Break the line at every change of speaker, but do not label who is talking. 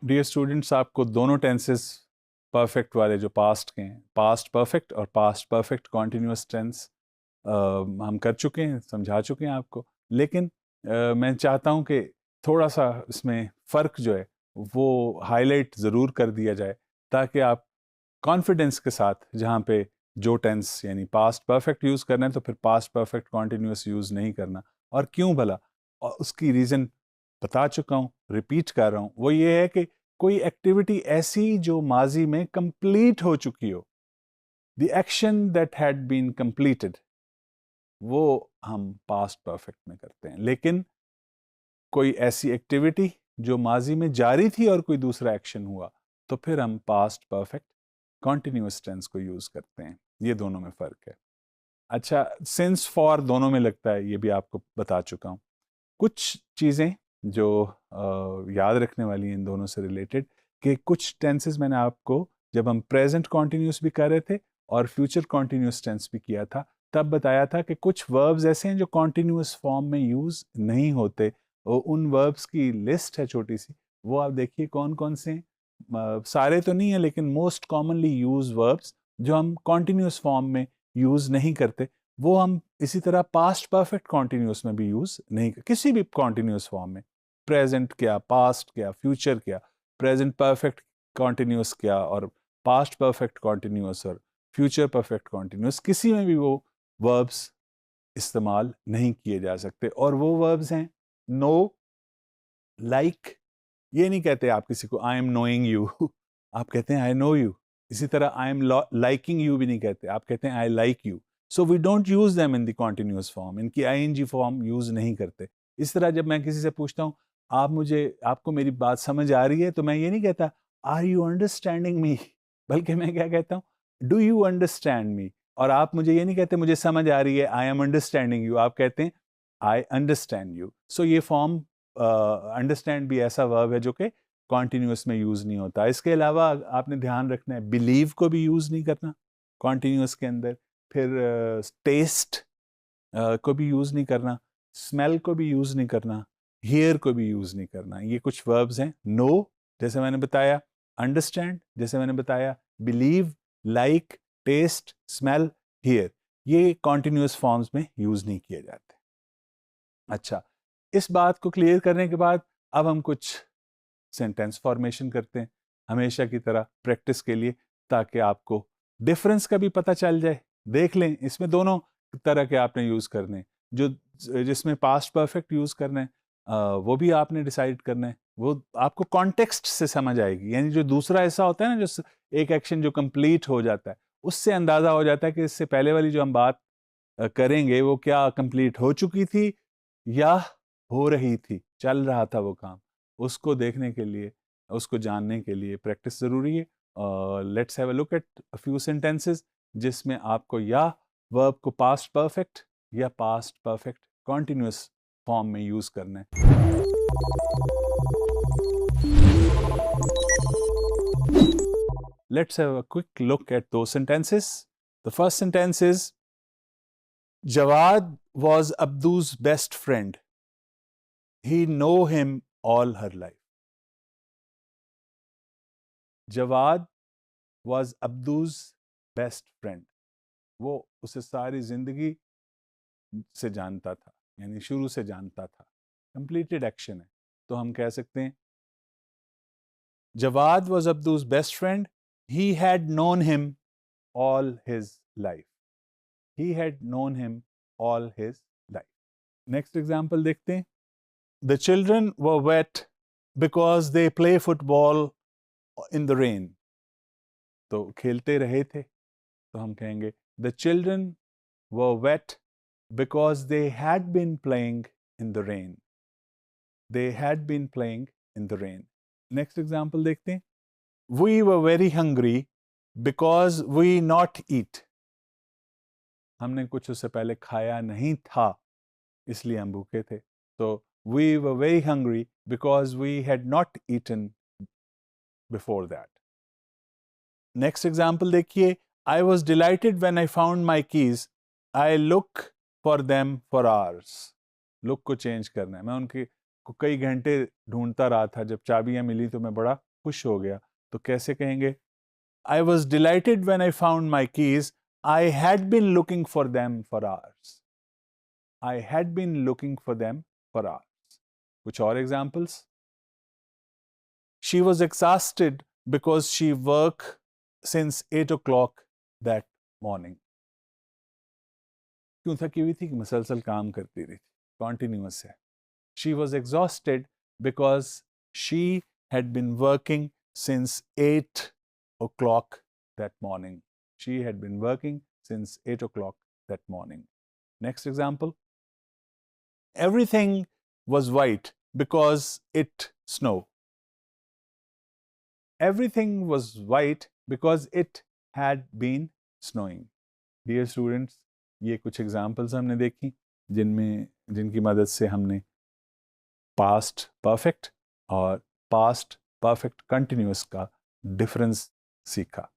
Dear students, आपको दोनों tenses perfect वाले जो पास्ट के हैं, पास्ट परफेक्ट और पास्ट परफेक्ट कॉन्टिन्यूस टेंस हम कर चुके हैं, समझा चुके हैं आपको। लेकिन मैं चाहता हूं कि थोड़ा सा इसमें फ़र्क जो है वो हाईलाइट ज़रूर कर दिया जाए, ताकि आप कॉन्फिडेंस के साथ, जहाँ पे जो टेंस यानी पास्ट परफेक्ट यूज़ करना है तो फिर पास्ट परफेक्ट कॉन्टिन्यूस यूज़ नहीं करना। और क्यों भला, और उसकी रीज़न बता चुका हूँ, रिपीट कर रहा हूँ। वो ये है कि कोई एक्टिविटी ऐसी जो माजी में कंप्लीट हो चुकी हो, the action that had been completed, वो हम पास्ट परफेक्ट में करते हैं। लेकिन कोई ऐसी एक्टिविटी जो माजी में जारी थी और कोई दूसरा एक्शन हुआ, तो फिर हम पास्ट परफेक्ट कॉन्टिन्यूस टेंस को यूज करते हैं। ये दोनों में फर्क है। अच्छा, सिंस फॉर दोनों में लगता है, ये भी आपको बता चुका हूं। कुछ चीजें जो याद रखने वाली हैं इन दोनों से रिलेटेड, कि कुछ टेंसेस मैंने आपको, जब हम प्रेजेंट कॉन्टिन्यूस भी कर रहे थे और फ्यूचर कॉन्टिन्यूस टेंस भी किया था, तब बताया था कि कुछ वर्ब्स ऐसे हैं जो कॉन्टिन्यूस फॉर्म में यूज नहीं होते। उन वर्ब्स की लिस्ट है छोटी सी, वो आप देखिए कौन कौन से हैं। सारे तो नहीं है, लेकिन मोस्ट कॉमनली यूज वर्ब्स जो हम कॉन्टिन्यूस फॉर्म में यूज नहीं करते, वो हम इसी तरह पास्ट परफेक्ट कॉन्टिन्यूस में भी यूज नहीं, किसी भी कॉन्टिन्यूस फॉर्म में, प्रेजेंट क्या, पास्ट क्या, फ्यूचर क्या, प्रेजेंट परफेक्ट कॉन्टिन्यूस क्या, और पास्ट परफेक्ट कॉन्टिन्यूस और फ्यूचर परफेक्ट कॉन्टिन्यूस, किसी में भी वो वर्ब्स इस्तेमाल नहीं किए जा सकते। और वो वर्ब्स हैं नो, लाइक। ये नहीं कहते आप किसी को आई एम नोइंग यू आप कहते हैं आई नो यू। इसी तरह आई एम लाइकिंग यू भी नहीं कहते, आप कहते हैं I like you. So we don't use them in the continuous form, इनकी आईएनजी फॉर्म यूज नहीं करते। इस तरह जब मैं किसी से पूछता हूँ, आपको मेरी बात समझ आ रही है, तो मैं ये नहीं कहता आर यू अंडरस्टैंडिंग मी, बल्कि मैं क्या कहता हूँ, डू यू अंडरस्टैंड मी। और आप मुझे ये नहीं कहते मुझे समझ आ रही है, आई एम अंडरस्टैंडिंग यू, आप कहते हैं आई अंडरस्टैंड यू। सो ये फॉर्म, अंडरस्टैंड भी ऐसा वर्ब है जो कि कॉन्टिन्यूस में यूज नहीं होता। इसके अलावा आपने ध्यान रखना है, बिलीव को भी यूज नहीं करना कॉन्टिन्यूस के अंदर। फिर टेस्ट को भी यूज नहीं करना, स्मेल को भी यूज नहीं करना, हियर को भी यूज नहीं करना। ये कुछ वर्ब्स हैं। नो जैसे मैंने बताया, अंडरस्टैंड जैसे मैंने बताया, believe, like, taste, smell, hear, ये कॉन्टिन्यूस फॉर्म्स में यूज नहीं किए जाते। अच्छा, इस बात को क्लियर करने के बाद अब हम कुछ सेंटेंस फॉर्मेशन करते हैं, हमेशा की तरह प्रैक्टिस के लिए, ताकि आपको डिफरेंस का भी पता चल जाए। देख लें, इसमें दोनों तरह के आपने यूज़ करने हैं। जो जिसमें पास्ट परफेक्ट यूज़ करना है, वो भी आपने डिसाइड करना है। वो आपको कॉन्टेक्स्ट से समझ आएगी, यानी जो दूसरा ऐसा होता है ना, जो एक एक्शन जो कंप्लीट हो जाता है, उससे अंदाज़ा हो जाता है कि इससे पहले वाली जो हम बात करेंगे वो क्या कंप्लीट हो चुकी थी या हो रही थी, चल रहा था वो काम। उसको देखने के लिए, उसको जानने के लिए प्रैक्टिस ज़रूरी है। Let's have a look at a few sentences जिसमें आपको या वर्ब को पास्ट परफेक्ट या पास्ट परफेक्ट कॉन्टिन्यूस फॉर्म में यूज़ करना है। Let's have a quick look at those sentences. The first sentence is, Jawad was Abdu's best friend. He know him all her life. Jawad was Abdu's best friend. वो उसे सारी जिंदगी से जानता था, यानी शुरू से जानता था। कंप्लीटेड एक्शन है, तो हम कह सकते हैं Jawad was Abdu's best friend. He had known him all his life. He had known him all his life. Next example देखते हैं. The children were wet because they play football in the rain. तो खेलते रहे थे, तो हम कहेंगे the children were wet because they had been playing in the rain. They had been playing in the rain. Next example देखते हैं. We were very hungry because we not eat. हमने कुछ उससे पहले खाया नहीं था, इसलिए हम भूखे थे। तो we were very hungry because we had not eaten before that. Next example देखिए. I was delighted when I found my keys. I look for them for hours. Look को change करना है। मैं उनके को कई घंटे ढूंढता रहा था, जब चाबियां मिली तो मैं बड़ा खुश हो गया, तो कैसे कहेंगे? I was delighted when I found my keys. I had been looking for them for hours. I had been looking for them for hours. कुछ और examples? She was exhausted because she worked since 8 o'clock that morning. क्यों थकी हुई थी? कि मुसलसल काम करती रही थी, continuous है. She was exhausted because she had been working since 8 o'clock that morning. She had been working since 8 o'clock that morning. Next example. Everything was white because it snowed. Everything was white because it had been snowing. Dear students, ये कुछ examples हमने देखी जिनकी मदद से हमने past perfect और past perfect continuous का difference सीखा.